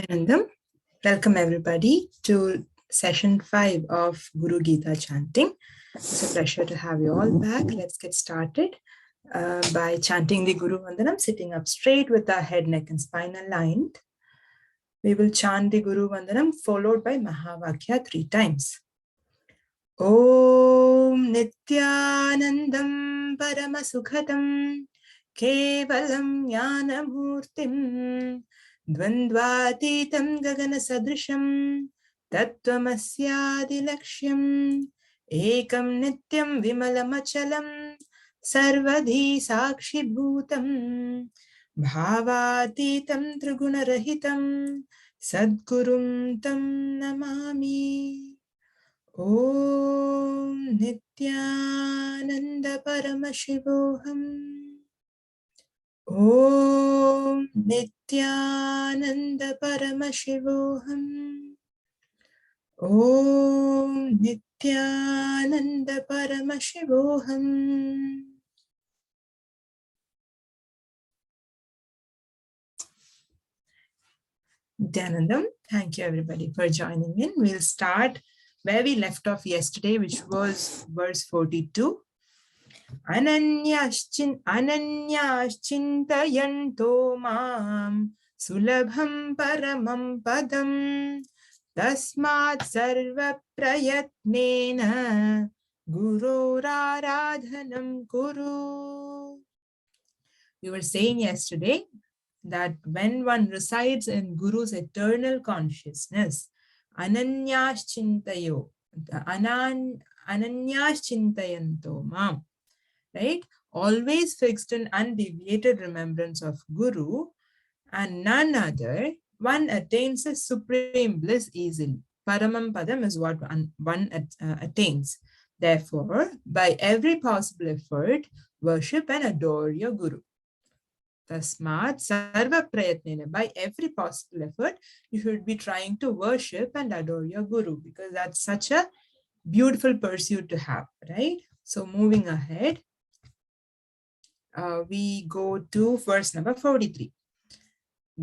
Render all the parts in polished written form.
Nityanandam. Welcome everybody to session 5 of Guru Gita chanting. It's a pleasure to have you all back. Let's get started by chanting the Guru Vandanam, sitting up straight with our head, neck and spine aligned. We will chant the Guru Vandanam followed by Mahavakya 3 times. Om Nityanandam Paramasukhatam Kevalam Jnanamurtim Dvandvatitam Gagana Sadrisham Tattvamasyadilaksham Ekam Nityam Vimalamachalam Sarvadhi Sakshi Bhutam Bhavatitam Trigunarahitam Sadgurum Tam Namami. Om Nityananda Paramashivoham. Om Nityananda Paramashivoham. Om Nityananda Paramashivoham. Nityanandam, thank you everybody for joining in. We'll start where we left off yesterday, which was verse 42. Ananyaschintayanto mam sulabham paramam padam tasmat sarva prayatnena guroraradhanam kuru. We were saying yesterday that when one resides in Guru's eternal consciousness, ananyaschintayo, ananyaschintayanto mam, right? Always fixed and undeviated remembrance of Guru and none other, one attains a supreme bliss easily. Paramam padam is what one attains. Therefore, by every possible effort, worship and adore your Guru. Tasmat sarva prayatnena, by every possible effort, you should be trying to worship and adore your Guru, because that's such a beautiful pursuit to have, right? So moving ahead, we go to verse number 43.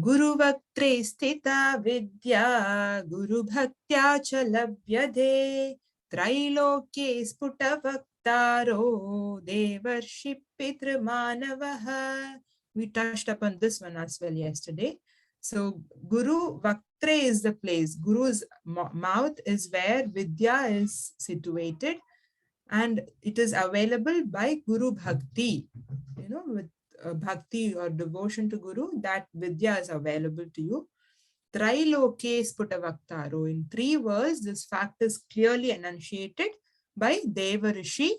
Guru Vaktre Stita Vidya Guru Bhaktya cha labhyade Trailoke Sputa Vaktaro Devarshi Pitra Manavaha. We touched upon this one as well yesterday. So Guru Vaktre is the place. Guru's mouth is where Vidya is situated, and it is available by Guru Bhakti. You know, with bhakti or devotion to Guru, that Vidya is available to you. Trailoke Sputa Vaktaro. In 3 words, this fact is clearly enunciated by Devarishi,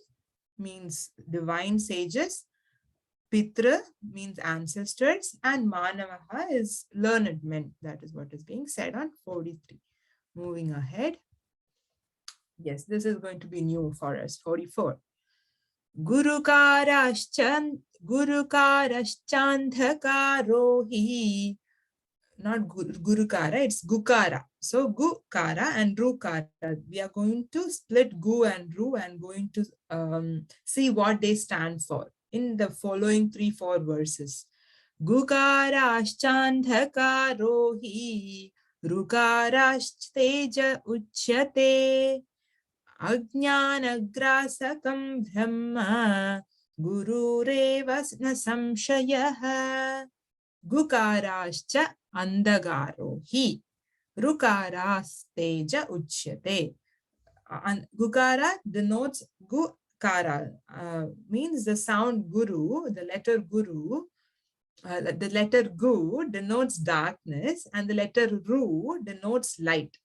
means divine sages. Pitra means ancestors, and Manavaha is learned men. That is what is being said on 43. Moving ahead. Yes, this is going to be new for us. 44. Gurukaraschandhakarohi. Not Gurukara, it's Gukara. So Gukara and Rukara. We are going to split Gu and Ru and going to see what they stand for in the following 3-4 verses. Gukarashchandhakarohi Rukarashsteja uchyate Ajnanagrasakam brahma Gurureva na samshayaha. Gukarascha andagarohi Rukarasteja uchyate. Gukara denotes Gukara, means the sound Guru, the letter Guru. The letter Gu denotes darkness and the letter Ru denotes light.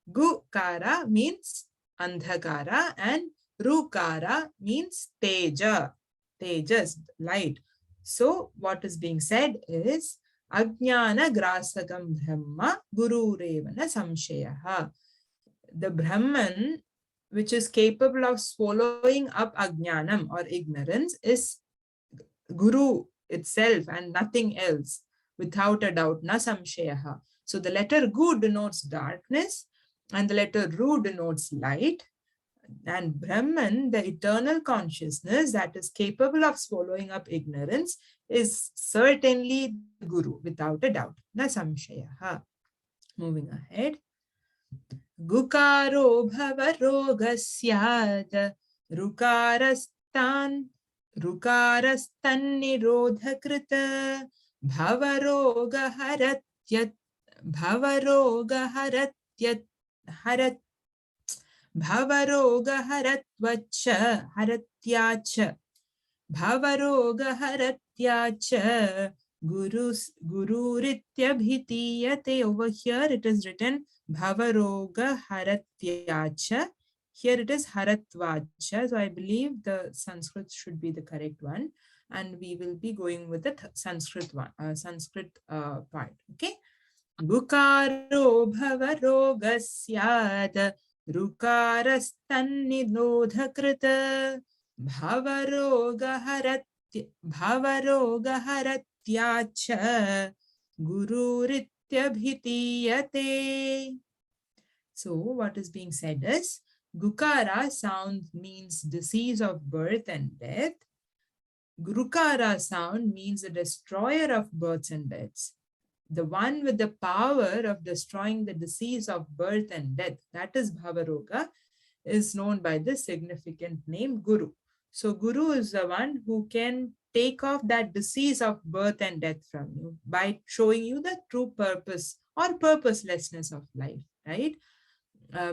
Gukara means Andhakara and Rukara means Teja. Tejas, light. So what is being said is Ajnana Grasakam Brahma Guru Revana Samshayaha. The Brahman, which is capable of swallowing up Ajnanam or ignorance, is Guru itself and nothing else, without a doubt. Na samshayaha. So the letter Gu denotes darkness and the letter Ru denotes light. And Brahman, the eternal consciousness that is capable of swallowing up ignorance, is certainly the Guru, without a doubt. Na samshayaha. Moving ahead. Gukaro bhavarogasyad rukarastan nirodhakrita bhavaroga haratyat harat bhavaroga haratvacha haratyacha bhavaroga haratyacha gururityabhitiyate. Over here it is written bhavaroga haratyacha. Here it is haratvacha. So I believe the Sanskrit should be the correct one, and we will be going with the Sanskrit one, part. Okay. Gukaro bhavarogasyad rukarastannidodhakrita bhavarogaharatyacha gururityabhitiyate. So what is being said is, Gukara sound means disease of birth and death. Gurukara sound means the destroyer of births and deaths. The one with the power of destroying the disease of birth and death, that is Bhavaroga, is known by the significant name Guru. So Guru is the one who can take off that disease of birth and death from you by showing you the true purpose or purposelessness of life, right?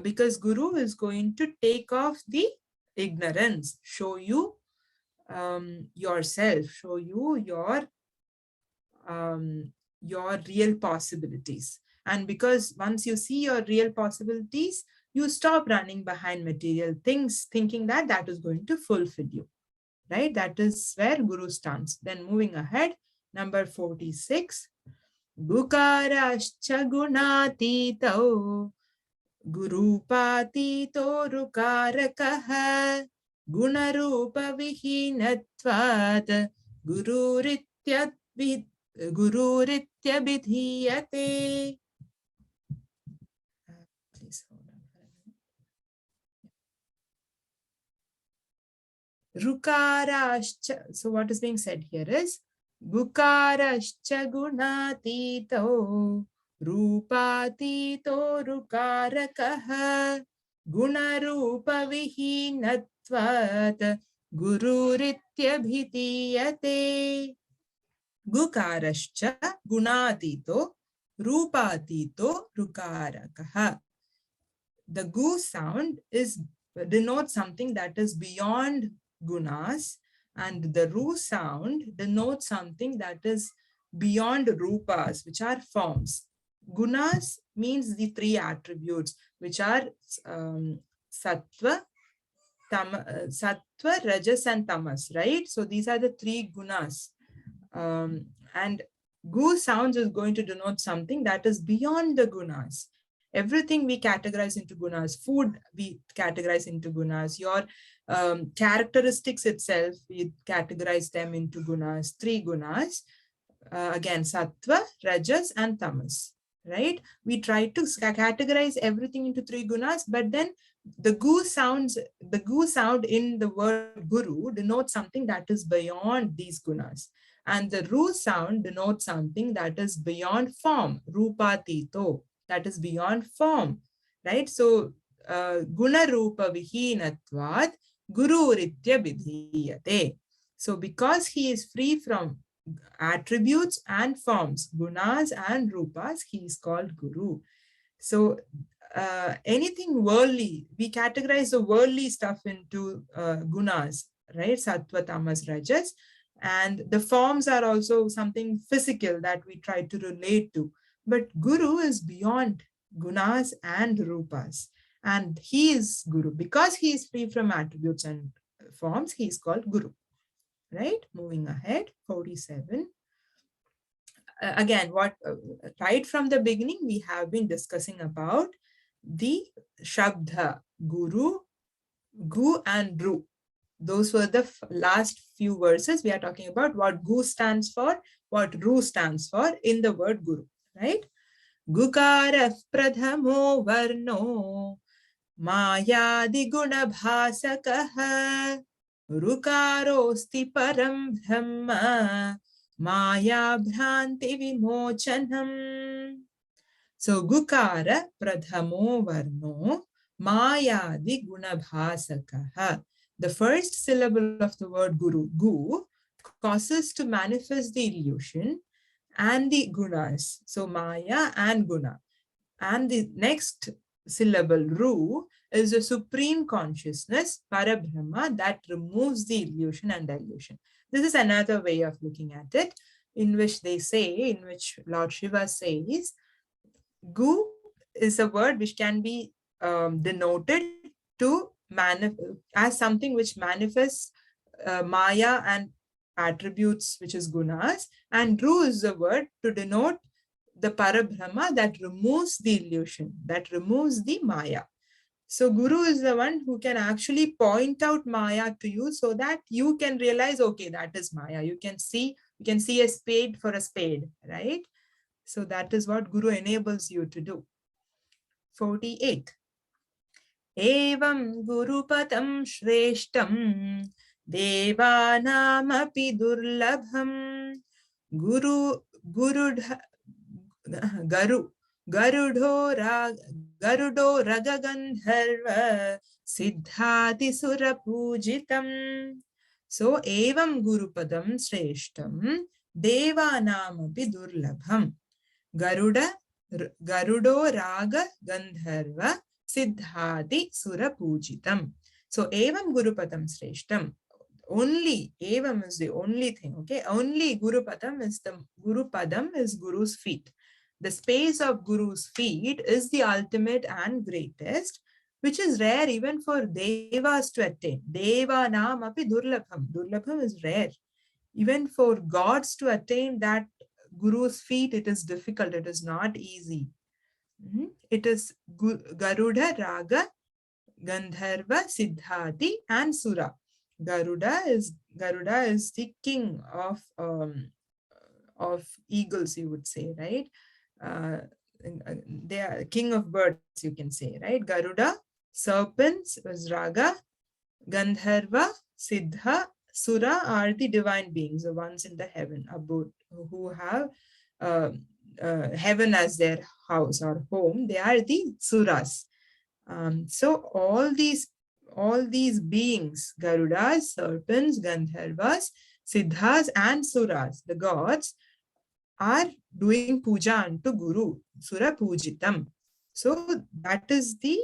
Because Guru is going to take off the ignorance, show you yourself, show you your real possibilities. And because once you see your real possibilities, you stop running behind material things, thinking that that is going to fulfill you, right? That is where Guru stands. Then moving ahead, number 46. Gukarascha gunatito gurupatito rukarakaha gunarupa vihinatvat gururityabhidhiyate. Please hold on for a minute. Rukarascha. So what is being said here is Gukarascha gunatito Rupatito rukarakaha gunarupa vihinatvat gururityabhitiyate. Gukarascha gunatito rupatito rukarakaha. The gu sound denotes something that is beyond gunas, and the ru sound denotes something that is beyond rupas, which are forms. Gunas means the three attributes, which are sattva, rajas, and tamas, right? So these are the three gunas. And gu sounds is going to denote something that is beyond the gunas. Everything we categorize into gunas. Food we categorize into gunas. Your characteristics itself, we categorize them into gunas. Three gunas. Again, sattva, rajas, and tamas. Right? We try to categorize everything into three gunas, but then the gu sound in the word guru denotes something that is beyond these gunas. And the ru sound denotes something that is beyond form, rupatito, that is beyond form, right? So, guna rupa vihinatvat gururitya vidhiyate. So, because he is free from attributes and forms, gunas and rupas, he is called guru. So, anything worldly, we categorize the worldly stuff into gunas, right? Sattva, tamas, rajas. And the forms are also something physical that we try to relate to. But Guru is beyond gunas and rupas. And he is Guru. Because he is free from attributes and forms, he is called Guru. Right? Moving ahead, 47. Again, right from the beginning, we have been discussing about the Shabda, Guru, Gu, and Ru. Those were the last few verses. We are talking about what Gu stands for, what Ru stands for in the word Guru, right? Gukara pradhamo varno mayadi guna bhasakaha rukarosti param brahma maya bhranti vimochanam. So Gukara Pradhamo Varno Mayadi Gunabhasakaha. The first syllable of the word Guru, Gu, causes to manifest the illusion and the gunas. So Maya and Guna. And the next syllable, Ru, is a supreme consciousness, Parabrahma, that removes the illusion and delusion. This is another way of looking at it, in which they say, in which Lord Shiva says, Gu is a word which can be denoted to as something which manifests Maya and attributes, which is gunas, and Ru is a word to denote the Parabrahma that removes the illusion, that removes the Maya. So Guru is the one who can actually point out Maya to you so that you can realize, okay, that is Maya. You can see a spade for a spade, right? So that is what Guru enables you to do. 48. Evam Gurupatam Shreshtam Devanamapi Durlabham Guru Garudo Ragagandharva Siddhati Sura Pujitam. So Evam Gurupadam Shreshtam Devanamapi Durlabham Garudo Raga Gandharva Siddhati Sura Pujitam. So Evam Gurupadam Sreshtam. Only Evam is the only thing. Okay, only Gurupadam is Guru's feet. The space of Guru's feet is the ultimate and greatest, which is rare even for devas to attain. Deva nam api durlabham. Durlabham is rare. Even for gods to attain that Guru's feet, it is difficult. It is not easy. It is Garuda, Raga, Gandharva, Siddhati, and Sura. Garuda is the king of eagles, you would say, right? They are king of birds, you can say, right? Garuda, serpents is Raga, Gandharva, Siddha, Sura are the divine beings, the ones in the heaven abode, who have heaven as their house or home. They are the Suras. So all these beings, Garudas, serpents, Gandharvas, Siddhas, and Suras, the gods, are doing puja unto Guru, Sura Pujitam. So that is the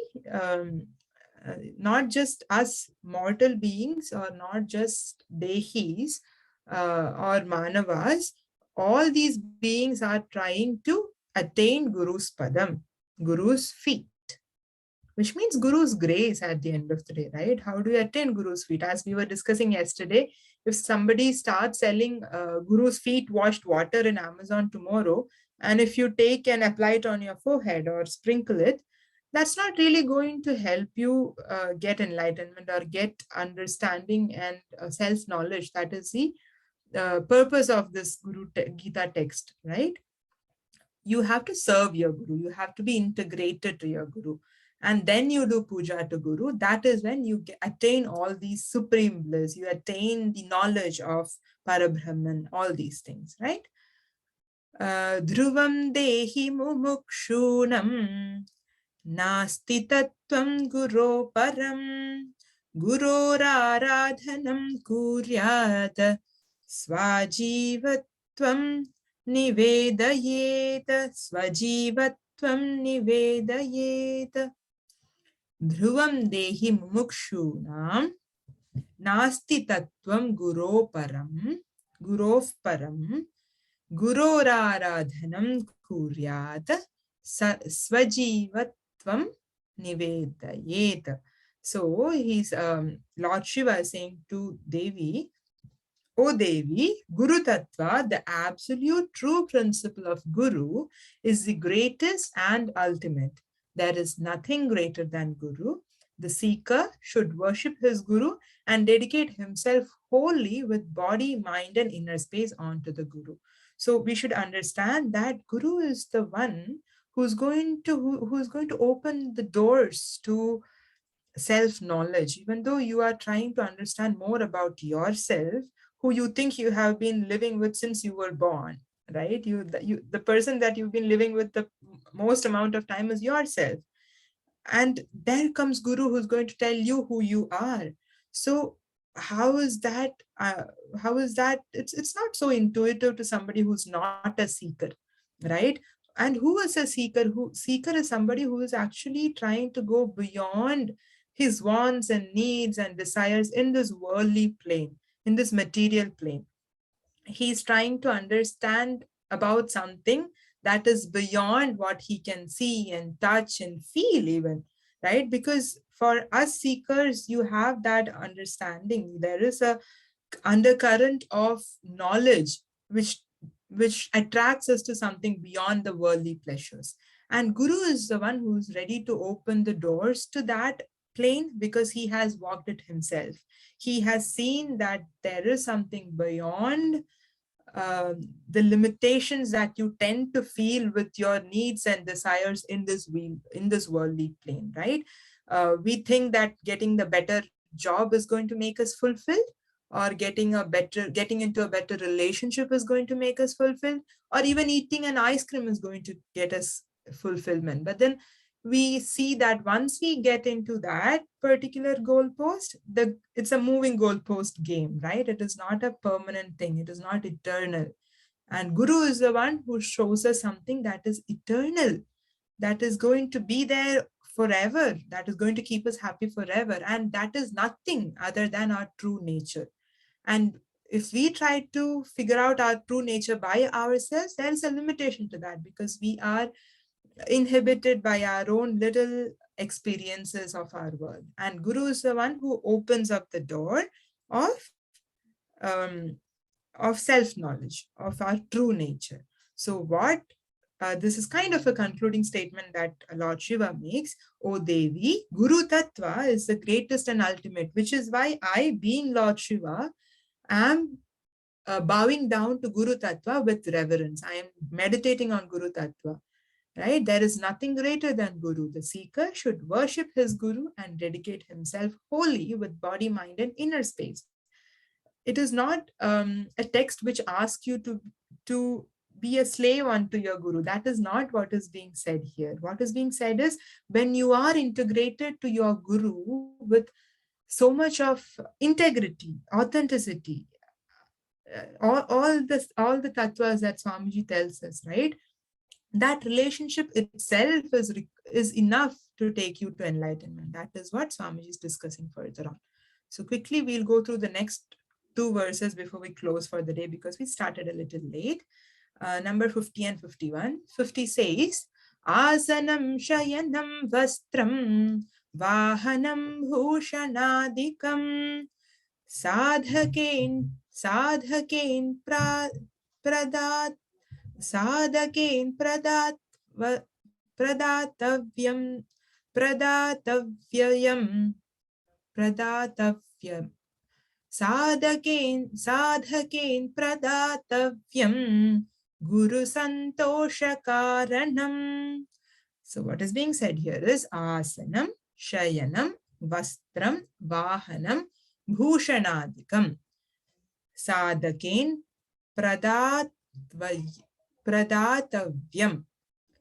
not just us mortal beings, or not just dehis or manavas. All these beings are trying to attain Guru's padam, Guru's feet, which means Guru's grace at the end of the day, right? How do you attain Guru's feet? As we were discussing yesterday, if somebody starts selling Guru's feet washed water in Amazon tomorrow, and if you take and apply it on your forehead or sprinkle it, that's not really going to help you get enlightenment or get understanding and self-knowledge. That is the purpose of this Gita text, right? You have to serve your Guru. You have to be integrated to your Guru. And then you do puja to Guru. That is when you attain all these supreme bliss. You attain the knowledge of Parabrahman, all these things, right? Dhruvam dehi mumukshunam nasti tattvam guru param guroraradhanam kuryat svajivatvam nivedayet svajivatvam nivedayet. Dhruvam dehi mumukshunam nasti tattvam guru param gurov param guroraradhanam kuryat svajivatvam nivedayet. So he's Lord Shiva is saying to Devi, O Devi, Guru Tattva, the absolute true principle of Guru, is the greatest and ultimate. There is nothing greater than Guru. The seeker should worship his Guru and dedicate himself wholly with body, mind, and inner space onto the Guru. So we should understand that Guru is the one who's going to open the doors to self-knowledge. Even though you are trying to understand more about yourself, who you think you have been living with since you were born, right? The person that you've been living with the most amount of time is yourself. And there comes Guru who's going to tell you who you are. So how is that? It's not so intuitive to somebody who's not a seeker, right? And who is a seeker? Who seeker is somebody who is actually trying to go beyond his wants and needs and desires in this worldly plane, in this material plane. He's trying to understand about something that is beyond what he can see and touch and feel even, right? Because for us seekers, you have that understanding. There is a undercurrent of knowledge which attracts us to something beyond the worldly pleasures. And Guru is the one who's ready to open the doors to that plane because he has walked it himself. He has seen that there is something beyond the limitations that you tend to feel with your needs and desires in this worldly plane, right? We think that getting the better job is going to make us fulfilled, or getting into a better relationship is going to make us fulfilled, or even eating an ice cream is going to get us fulfillment. But then we see that once we get into that particular goalpost, it's a moving goalpost game, right? It is not a permanent thing. It is not eternal. And Guru is the one who shows us something that is eternal, that is going to be there forever, that is going to keep us happy forever. And that is nothing other than our true nature. And if we try to figure out our true nature by ourselves, there is a limitation to that because we are inhibited by our own little experiences of our world. And Guru is the one who opens up the door of um, of self-knowledge, of our true nature. So what this is kind of a concluding statement that Lord Shiva makes. O Devi, Guru Tattva is the greatest and ultimate, which is why I, being Lord Shiva, am bowing down to Guru Tattva with reverence. I am meditating on Guru Tattva. Right? There is nothing greater than Guru. The seeker should worship his Guru and dedicate himself wholly with body, mind, and inner space. It is not a text which asks you to be a slave unto your Guru. That is not what is being said here. What is being said is when you are integrated to your Guru with so much of integrity, authenticity, all the tattvas that Swamiji tells us, right? That relationship itself is enough to take you to enlightenment. That is what Swamiji is discussing further on. So quickly, we'll go through the next two verses before we close for the day because we started a little late. Number 50 and 51. 50 says, Asanam shayanam vastram vahanam bhushanadikam sadhaken pradat sadhaken pradatavyam pradatavyayam pradatavyam sadhaken pradatavyam guru santosha karanam. So what is being said here is asanam, shayanam, vastram, vahanam, bhushanadikam sadhaken pradatavyam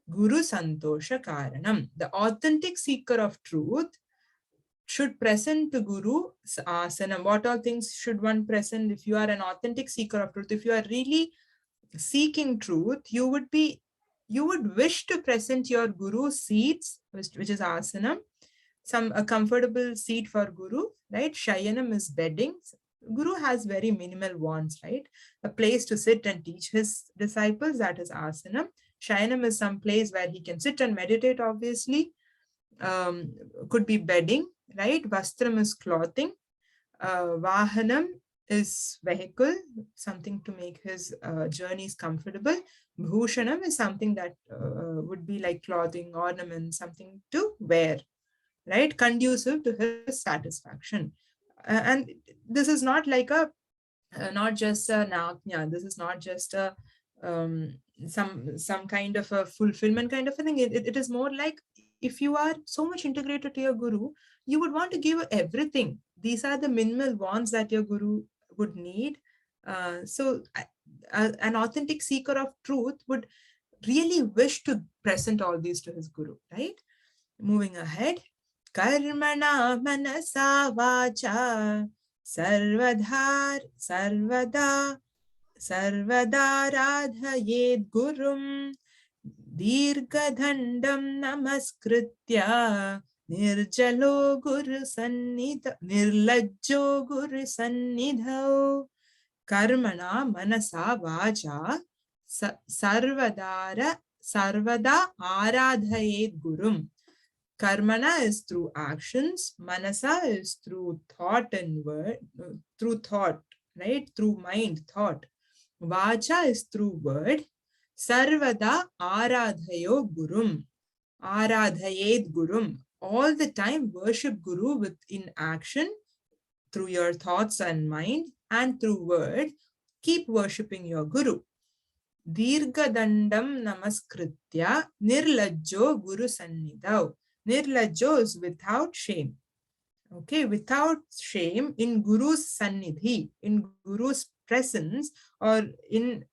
guru santosha karanam. The authentic seeker of truth should present to Guru asanam. What all things should one present if you are an authentic seeker of truth? If you are really seeking truth, you would wish to present your Guru seats, which is asanam, a comfortable seat for Guru, right? Shayanam is bedding. Guru has very minimal wants, right? A place to sit and teach his disciples, that is asanam. Shayanam is some place where he can sit and meditate, obviously. Could be bedding, right? Vastram is clothing. Vahanam is vehicle, something to make his journeys comfortable. Bhushanam is something that would be like clothing, ornament, something to wear, right? Conducive to his satisfaction. And this is not like not just a Naaknya. This is not just a some kind of a fulfillment kind of a thing. It is more like if you are so much integrated to your Guru, you would want to give everything. These are the minimal wants that your Guru would need. So an authentic seeker of truth would really wish to present all these to his guru, right? Moving ahead. Karmana manasa vacha sarvada radhayed gurum dirghadandam namaskritya nirjalo nirlajjo guru sannidhau. Karmana manasa vacha sarvada aradhayed gurum. Karmana is through actions, manasa is through thought and word, through thought, right? Through mind, thought. Vacha is through word. Sarvada aradhayo gurum. Aradhayed gurum. All the time worship Guru in action, through your thoughts and mind, and through word. Keep worshipping your Guru. Dirghadandam namaskritya nirlajjo guru sannidhau. Nirlajjo is without shame. Okay, without shame in Guru's sannidhi, in Guru's presence, or in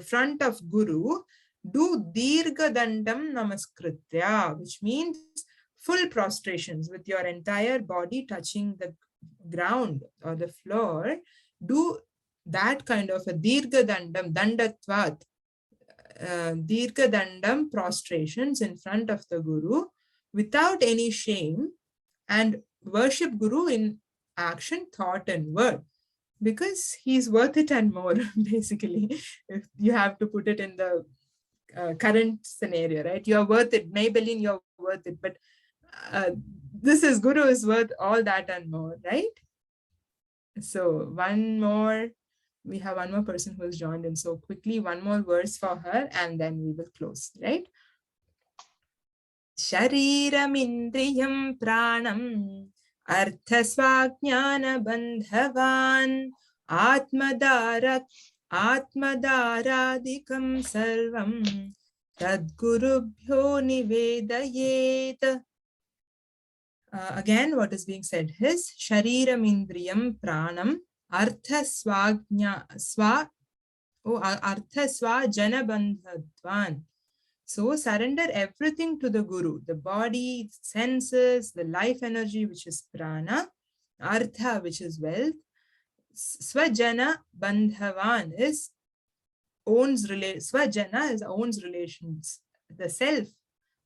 front of Guru, do dirghadandam namaskritya, which means full prostrations with your entire body touching the ground or the floor. Do that kind of a dirghadandam, dandatvat, dirghadandam prostrations in front of the Guru without any shame, and worship Guru in action, thought, and word, because he's worth it and more, basically, if you have to put it in the current scenario, right? You're worth it. Maybelline, you're worth it. But this is Guru is worth all that and more, right? So we have one more person who has joined in. So quickly, one more verse for her, and then we will close, right? Shariram indriyam pranam arthasvajnana bandhavan atmadaradikam sarvam tadgurubhyo nivedayet. Again, what is being said is Shariram Indriyam Pranam Artha Swa Janabandhadvan. So surrender everything to the Guru, the body, senses, the life energy, which is prana, Artha, which is wealth, Swajana Bandhavan is Swajana is owns relations, the self,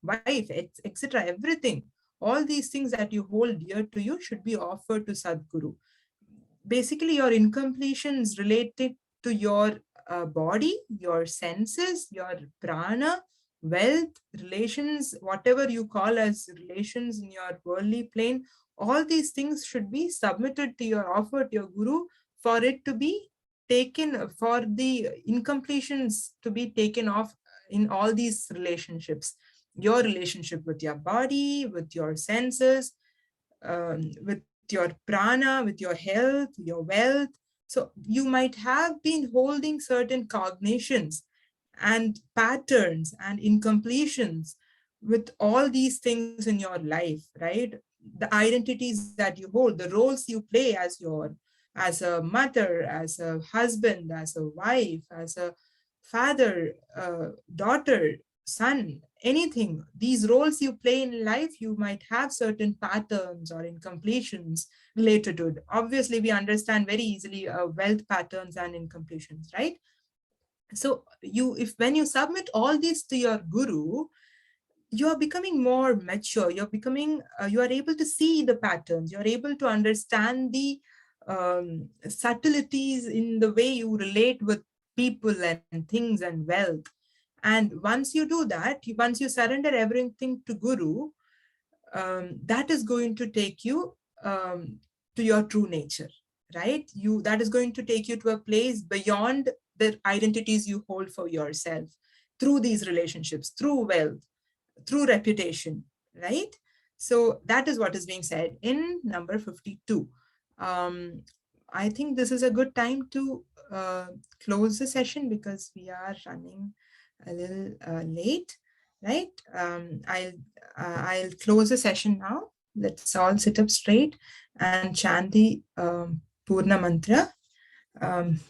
wife, etc. Everything. All these things that you hold dear to you should be offered to Sadguru. Basically, your incompletions related to your body, your senses, your prana, wealth, relations, whatever you call as relations in your worldly plane, all these things should be submitted to your offer to your Guru for it to be taken, for the incompletions to be taken off in all these relationships. Your relationship with your body, with your senses, with your prana, with your health, your wealth. So you might have been holding certain cognitions and patterns and incompletions with all these things in your life, right? The identities that you hold, the roles you play as a mother, as a husband, as a wife, as a father, daughter, son, anything, these roles you play in life, you might have certain patterns or incompletions related to it. Obviously, we understand very easily wealth patterns and incompletions, right? So when you submit all these to your Guru, you are becoming more mature. You are able to see the patterns. You're able to understand the subtleties in the way you relate with people and things and wealth. And once you do that, once you surrender everything to Guru, that is going to take you to your true nature, right? That is going to take you to a place beyond the identities you hold for yourself through these relationships, through wealth, through reputation, right? So that is what is being said in number 52. I think this is a good time to close the session because we are running a little late, right? I'll close the session now. Let's all sit up straight and chant the Purna Mantra.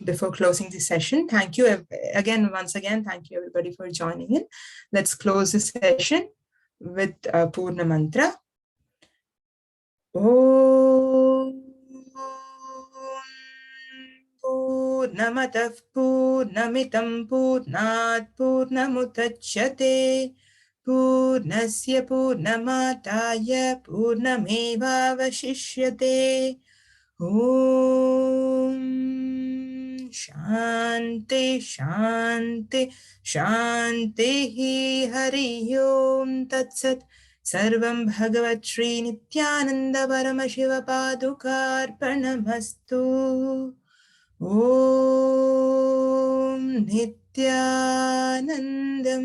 Before closing the session, thank you once again, thank you everybody for joining in. Let's close the session with Purna Mantra. Om Purnamatah Purnamitam Purnat Purnamudachyate Purnasya Purnamataya Purnamevavashishyate. Om Shanti Shanti Shanti Hari Om Tat Sat. Sarvam Bhagavat Shri Nityananda Paramashiva Padukarpanamastu. Om Nityanandam